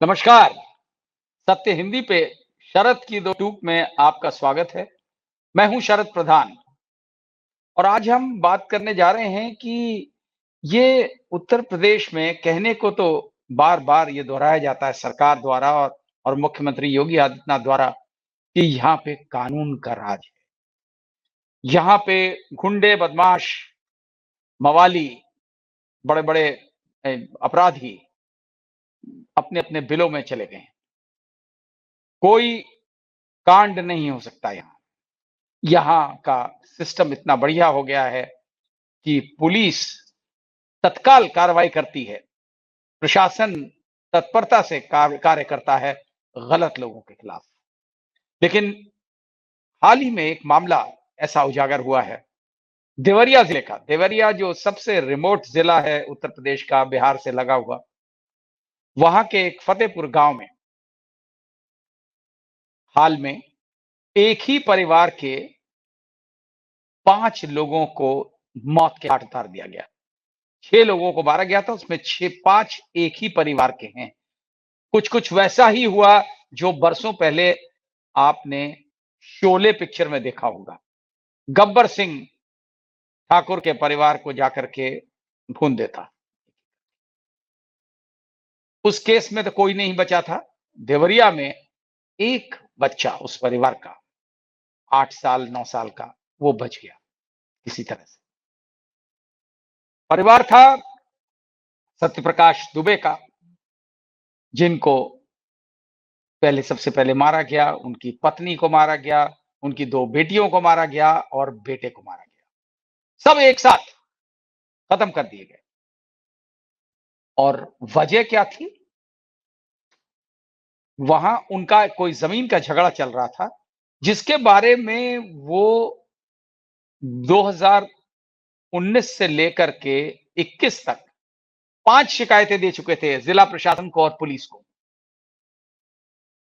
नमस्कार। सत्य हिंदी पे शरद की दो टूक में आपका स्वागत है। मैं हूं शरद प्रधान और आज हम बात करने जा रहे हैं कि ये उत्तर प्रदेश में कहने को तो बार-बार ये दोहराया जाता है सरकार द्वारा और मुख्यमंत्री योगी आदित्यनाथ द्वारा कि यहाँ पे कानून का राज है। यहाँ पे गुंडे, बदमाश, मवाली, बड़े-बड़े अ, अपराधी अपने-अपने बिलों में चले गए हैं। कोई कांड नहीं हो सकता यहाँ। यहाँ का सिस्टम इतना बढ़िया हो गया है कि पुलिस तत्काल कार्रवाई करती है, प्रशासन तत्परता से कार्य करता है गलत लोगों के खिलाफ। लेकिन हाल ही में एक मामला ऐसा उजागर हुआ है, देवरिया जिले का। देवरिया जो सबसे रिमोट जिला है उत्तर प्रदेश का, बिहार से लगा हुआ, वहां के एक फतेहपुर गांव में हाल में एक ही परिवार के 5 लोगों को मौत के घाट उतार दिया गया। 6 लोगों को मारा गया था, उसमें 5 एक ही परिवार के हैं। कुछ-कुछ वैसा ही हुआ जो बरसों पहले आपने शोले पिक्चर में देखा होगा। गब्बर सिंह ठाकुर के परिवार को जाकर के भून देता। उस केस में तो कोई नहीं बचा था। देवरिया में एक बच्चा उस परिवार का 8 साल, 9 साल का, वो बच गया किसी तरह से। परिवार था सत्यप्रकाश दुबे का, जिनको सबसे पहले मारा गया, उनकी पत्नी को मारा गया, उनकी 2 बेटियों को मारा गया और बेटे को मारा गया। सब एक साथ खत्म कर दिए गए। और वजह क्या थी? वहां उनका कोई जमीन का झगड़ा चल रहा था, जिसके बारे में वो 2019 से लेकर के 21 तक 5 शिकायतें दे चुके थे जिला प्रशासन को और पुलिस को।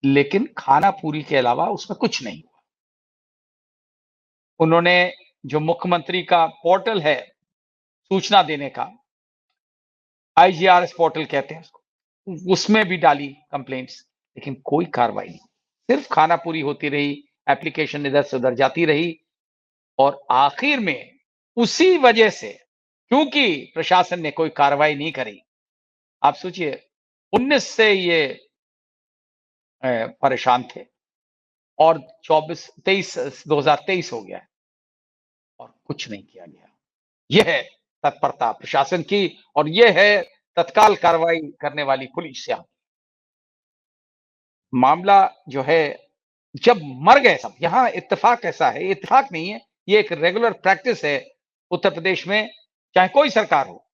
लेकिन खानापुरी के अलावा उसमें कुछ नहीं हुआ। उन्होंने जो मुख्यमंत्री का पोर्टल है सूचना देने का, आईजीआरएस पोर्टल कहते हैं उसको, उसमें भी डाली कंप्लेंट्स, लेकिन कोई कार्रवाई नहीं। सिर्फ खानापुरी होती रही, एप्लीकेशन इधर से उधर जाती रही और आखिर में उसी वजह से, क्योंकि प्रशासन ने कोई कार्रवाई नहीं करी, आप सोचिए 19 से ये परेशान थे और 2023 हो गया है और कुछ नहीं किया गया। यह है तत्परता प्रशासन की और यह है तत्काल कार्रवाई करने वाली पुलिस। मामला जो है, जब मर गए सब, यहाँ इत्तेफाक ऐसा है, ये इत्तेफाक नहीं है, ये एक रेगुलर प्रैक्टिस है उत्तर प्रदेश में, चाहे कोई सरकार हो,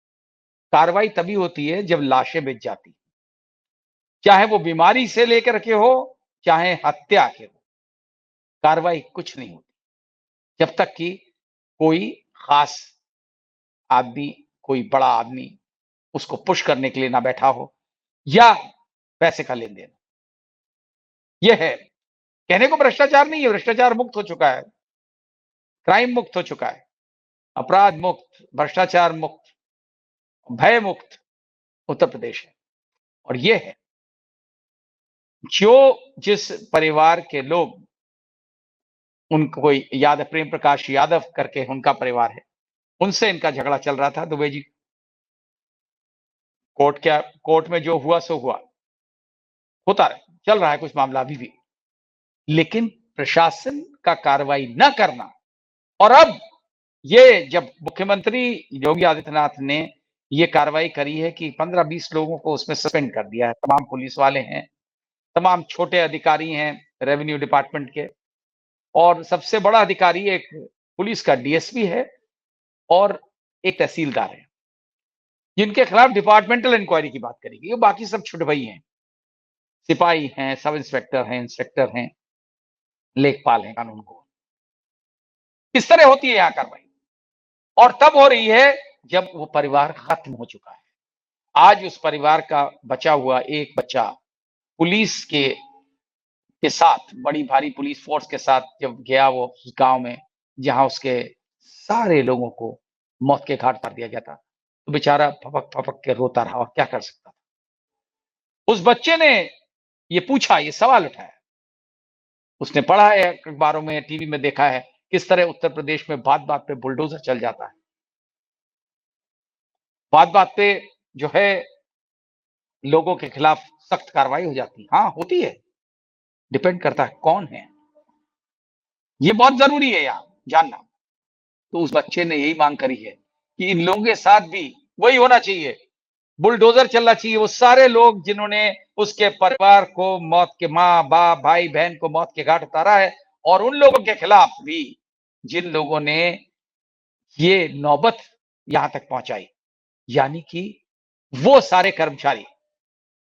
कार्रवाई तभी होती है जब लाशें बिछ जाती, चाहे वो बीमारी से लेकर के हो, चाहे हत्या के हो, कार्रवाई कुछ नहीं होती जब तक कि कोई खास आदमी, कोई बड़ा आदमी उसको पुश करने के लिए ना बैठा हो या पैसे का लेन देन। यह है, कहने को भ्रष्टाचार नहीं है, भ्रष्टाचार मुक्त हो चुका है, क्राइम मुक्त हो चुका है, अपराध मुक्त, भ्रष्टाचार मुक्त, भय मुक्त उत्तर प्रदेश है। और ये है, जो जिस परिवार के लोग, उनको कोई यादव, प्रेम प्रकाश यादव करके उनका परिवार है, उनसे इनका झगड़ा चल रहा था। दुबे जी, कोर्ट में जो हुआ सो हुआ, होता रहे, चल रहा है कुछ मामला अभी भी, लेकिन प्रशासन का कार्रवाई न करना। और अब ये जब मुख्यमंत्री योगी आदित्यनाथ ने ये कार्रवाई करी है कि 15-20 लोगों को उसमें सस्पेंड कर दिया है, तमाम पुलिस वाले हैं, तमाम छोटे अधिकारी हैं रेवेन्यू डिपार्टमेंट के, और सबसे बड़ा अधिकारी एक पुलिस का डीएसपी है और एक तहसीलदार है, जिनके खिलाफ डिपार्टमेंटल इंक्वायरी की बात करेगी। ये बाकी सब छुटभई हैं, सिपाही हैं, सब इंस्पेक्टर हैं, इंस्पेक्टर हैं, लेखपाल हैं कानून को। किस तरह होती है यहाँ कार्रवाई? और तब हो रही है जब वो परिवार खत्म हो चुका है। आज उस परिवार का बचा हुआ एक बच्चा पुलिस के साथ, बड़ी भारी पुलिस फोर्स के साथ जब गया वो उस गांव में, जहां उसके सारे लोगों को मौत के घाट उतार दिया गया था, तो बेचारा फपक फपक के रोता रहा और क्या कर सकता था। उस बच्चे ने ये पूछा, ये सवाल उठाया। उसने पढ़ा है अखबारों में, टीवी में देखा है, किस तरह उत्तर प्रदेश में बात-बात पे बुलडोज़र चल जाता है। बात-बात पे जो है लोगों के खिलाफ सख्त कार्रवाई हो जाती है। हाँ, होती है, डिपेंड करता है कौन है। ये बहुत ज़रूरी है यहाँ जानना। तो उस बच्चे ने यही माँग करी है कि इन लोगों के साथ भी वही होना चाहिए, बुलडोज़र चलना चाहिए। वो सारे लोग जिन्होंने उसके परिवार को मौत के माँ-बाप, भाई-बहन को मौत के घाट उतारा है और उन लोगों के खिलाफ भी जिन लोगों ने ये नौबत यहाँ तक पहुँचाई, यानी कि वो सारे कर्मचारी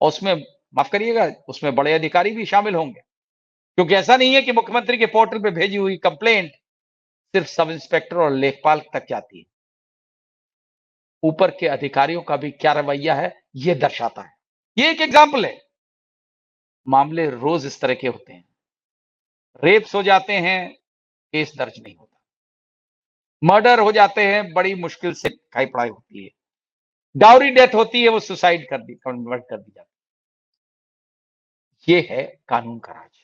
और उसमें माफ़ करिएगा, उसमें बड़े अधिकारी भी शामिल होंगे। क्योंकि ऐसा नहीं है कि मुख्यमंत्री के पोर्टल पे भेजी हुई कंप्लेंट सिर्फ सब इंस्पेक्टर और लेखपाल तक जाती है। ऊपर के अधिकारियों का भी क्या रवैया है, ये दर्शाता है। ये एक एग्जाम्पल है। मामले रोज इस तरह के होते हैं। रेप्स हो जाते हैं, केस दर्ज नहीं होता। मर्डर हो जाते हैं, बड़ी मुश्किल से लिखाई पढ़ाई होती है। डाउरी डेथ होती है, वो सुसाइड कन्वर्ट कर दी जाती है। ये है कानून का राज।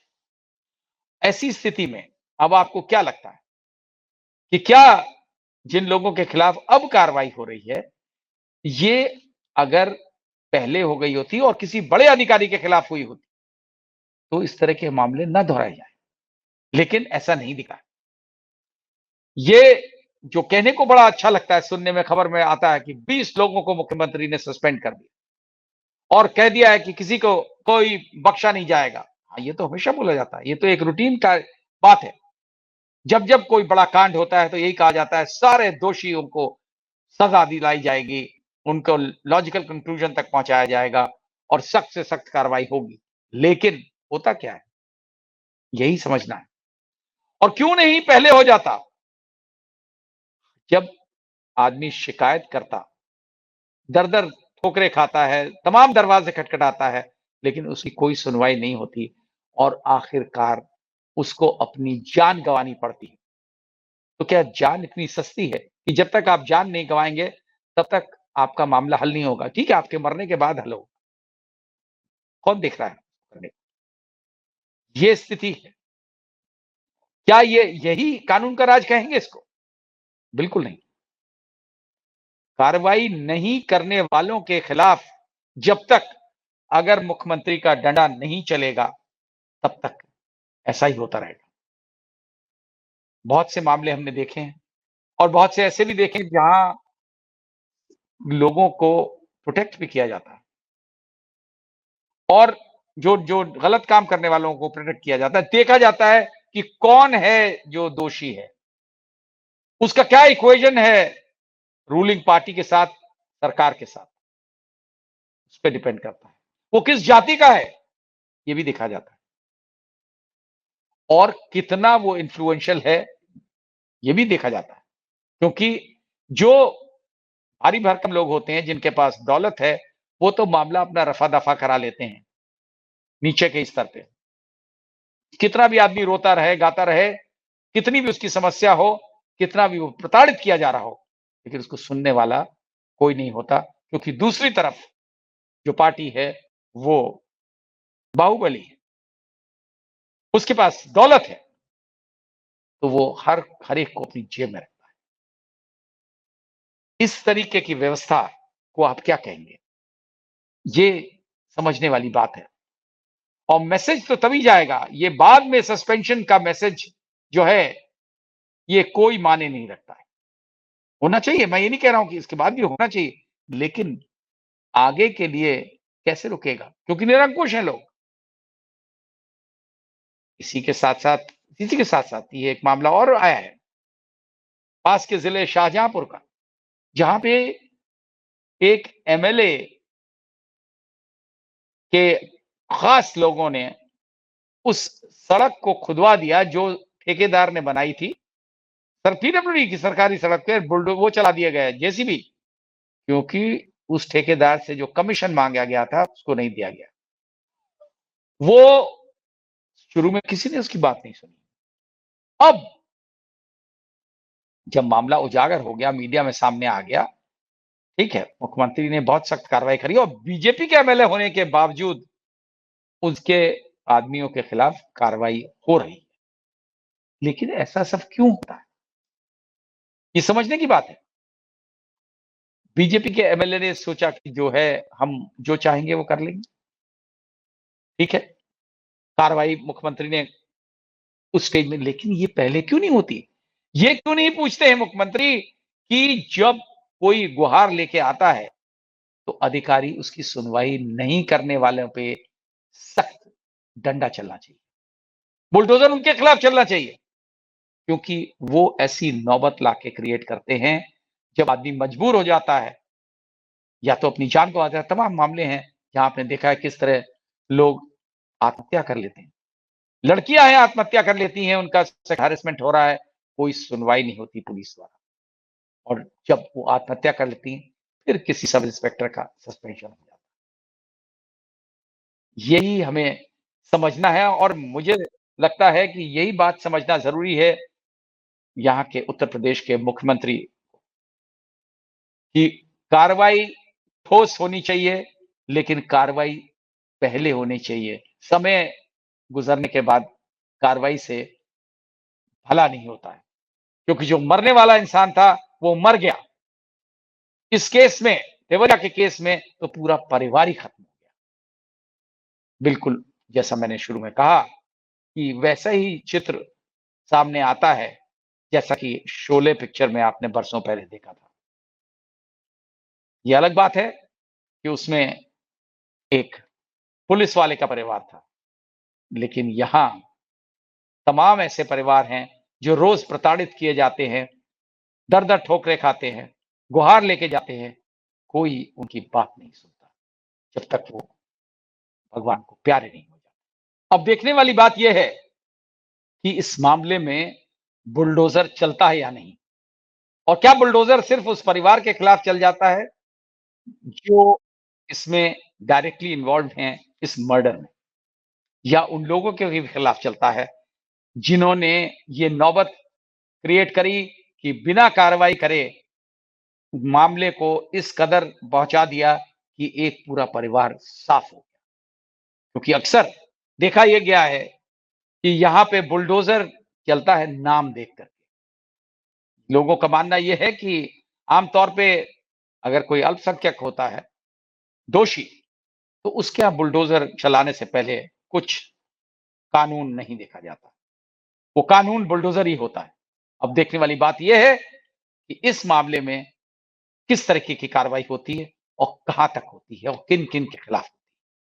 ऐसी स्थिति में अब आपको क्या लगता है कि क्या जिन लोगों के खिलाफ अब कार्रवाई हो रही है, ये अगर पहले हो गई होती और किसी बड़े अधिकारी के खिलाफ हुई होती, तो इस तरह के मामले न दोहराए जाएं। लेकिन ऐसा नहीं दिखा। ये जो कहने को बड़ा अच्छा लगता है, सुनने में खबर में आता है कि 20 लोगों को मुख्यमंत्री ने सस्पेंड कर दिया और कह दिया है कि किसी को कोई बख्शा नहीं जाएगा। हाँ, ये तो हमेशा बोला जाता है, ये तो एक रूटीन का बात है। जब कोई बड़ा कांड होता है तो यही कहा जाता है सारे दोषियों को सजा दिलाई जाएगी, उनको लॉजिकल कंक्लूजन तक पहुंचाया जाएगा और सख्त से सख्त कार्रवाई होगी। लेकिन होता क्या है, यही समझना है। और क्यों नहीं पहले हो जाता? जब आदमी शिकायत करता, दर-दर ठोकरें खाता है, तमाम दरवाजे खटखटाता है, लेकिन उसकी कोई सुनवाई नहीं होती और आखिरकार उसको अपनी जान गँवानी पड़ती है। तो क्या जान इतनी सस्ती है कि जब तक आप जान नहीं गँवाएँगे, तब तक आपका मामला हल नहीं होगा? ठीक है, आपके मरने के बाद हल होगा। कौन देख रहा है करने को? ये स्थिति है। क्या ये यही कानून का राज कहेंगे इसको? बिल्कुल नहीं। कार्रवाई नहीं करने वालों के खिलाफ जब तक अगर मुख्यमंत्री का डंडा नहीं चलेगा, तब तक ऐसा ही होता रहेगा। बहुत से मामले हमने देखे हैं और बहुत से ऐसे भी देखे हैं जहाँ लोगों को प्रोटेक्ट भी किया जाता है और जो जो गलत काम करने वालों को प्रोटेक्ट किया जाता है। देखा जाता है कि कौन है जो दोषी है, उसका क्या इक्वेशन है रूलिंग पार्टी के साथ, सरकार के साथ, उस पे डिपेंड करता है। वो किस जाति का है, ये भी देखा जाता है और कितना वो इन्फ्लुएंशियल है, ये भी देखा जाता है। क्योंकि जो भारी-भरकम लोग होते हैं, जिनके पास दौलत है, वो तो मामला अपना रफ़ा-दफ़ा करा लेते हैं, नीचे के स्तर पे। कितना भी आदमी रोता रहे, गाता रहे, कितनी भी उसकी समस्या हो, कितना भी वो प्रताड़ित किया जा रहा हो, लेकिन उसको सुनने वाला कोई नहीं होता, क्योंकि दूसरी तरफ जो पार्टी है, वो बाहुबली है, उसके पास दौलत है, तो वो हर एक को अपनी जेब में रखता है। इस तरीके की व्यवस्था को आप क्या कहेंगे? ये समझने वाली बात है और मैसेज तो तभी जाएगा, ये बाद में सस्पेंशन का मैसेज जो है, ये कोई मायने नहीं रखता है। होना चाहिए, मैं ये नहीं कह रहा हूँ कि इसके बाद भी होना चाहिए, लेकिन आगे के लिए कैसे रुकेगा? क्योंकि निरंकुश हैं लोग। इसी के साथ-साथ ये एक मामला और आया है, पास के ज़िले शाहजहाँपुर का, जहाँ पे एक एमएलए के खास लोगों ने उस सड़क को खुदवा दिया जो ठेकेदार ने बनाई थी। सर पीडब्ल्यूडी की सरकारी सड़क पे वो चला दिया गया है जेसीबी, क्योंकि उस ठेकेदार से जो कमीशन माँगा गया था, उसको नहीं दिया गया। वो शुरू में किसी ने उसकी बात नहीं सुनी। अब जब मामला उजागर हो गया, मीडिया में सामने आ गया, ठीक है, मुख्यमंत्री ने बहुत सख्त कार्रवाई करी और बीजेपी के एमएलए होने के बावजूद उसके आदमियों के खिलाफ कार्रवाई हो रही है। लेकिन ऐसा सब क्यों होता है? ये समझने की बात है। बीजेपी के एमएलए ने सोचा कि जो है हम जो चाहेंगे वो कर लेंगे। ठीक है, कार्रवाई मुख्यमंत्री ने उस स्टेज में, लेकिन ये पहले क्यों नहीं होती? ये क्यों नहीं पूछते हैं मुख्यमंत्री कि जब कोई गुहार लेके आता है, तो अधिकारी उसकी सुनवाई नहीं करने वालों पे सख्त डंडा चलना चाहिए। बुलडोज़र उनके खिलाफ चलना चाहिए, क्योंकि वो ऐसी नौबत लाके क्रिएट करते हैं, जब आदमी मजबूर हो जाता है, या तो अपनी जान गँवा देता है। तमाम मामले हैं, जहाँ आपने देखा है किस तरह लोग आत्महत्या कर लेते हैं। लड़कियाँ हैं आत्महत्या कर लेती हैं, उनका हैरेसमेंट हो रहा है, कोई सुनवाई नहीं होती पुलिस द्वारा। और जब वो आत्महत्या कर लेती हैं, फिर किसी सब इंस्पेक्टर का सस्पेंशन हो जाता है। यही हमें समझना है और मुझे लगता है कि यही बात समझना ज़रूरी है यहाँ के उत्तर प्रदेश के मुख्यमंत्री की कार्रवाई ठोस होनी चाहिए, लेकिन कार्रवाई पहले होनी चाहिए। समय गुज़रने के बाद कार्रवाई से भला नहीं होता है, क्योंकि जो मरने वाला इंसान था, वो मर गया। इस केस में, तेवरिया के केस में तो पूरा परिवार ही खत्म हो गया। बिल्कुल, जैसा मैंने शुरू में कहा कि वैसा ही चित्र सामने आता है, जैसा कि शोले पिक्चर में आपने बरसों पहले देखा था। ये अलग बात है कि उसमें एक पुलिस वाले का परिवार था, लेकिन यहाँ तमाम ऐसे परिवार हैं, जो रोज़ प्रताड़ित किए जाते हैं, दर-दर ठोकरें खाते हैं, गुहार लेके जाते हैं, कोई उनकी बात नहीं सुनता, जब तक वो भगवान को प्यारे नहीं हो जाते। अब देखने वाली बात ये है कि इस मामले में बुलडोज़र चलता है या नहीं? और क्या बुलडोज़र सिर्फ़ उस परिवार के खिलाफ चल जाता है, जो इसमें डायरेक्टली इन्वॉल्व्ड हैं इस मर्डर में, या उन लोगों के भी खिलाफ चलता है, जिन्होंने ये नौबत क्रिएट करी कि बिना कार्रवाई करे मामले को इस कदर पहुँचा दिया कि एक पूरा परिवार साफ़ हो गया। क्योंकि अक्सर देखा ये गया है कि यहाँ पे बुलडोज़र चलता है नाम देख कर के। लोगों का मानना ये है कि आम तौर पे अगर कोई अल्पसंख्यक होता है, दोषी, तो उसके यहाँ बुलडोज़र चलाने से पहले कुछ कानून नहीं देखा जाता। वो कानून बुलडोज़र ही होता है। अब देखने वाली बात ये है कि इस मामले में किस तरीके की कार्रवाई होती है और कहाँ तक होती है और किन-किन के खिलाफ।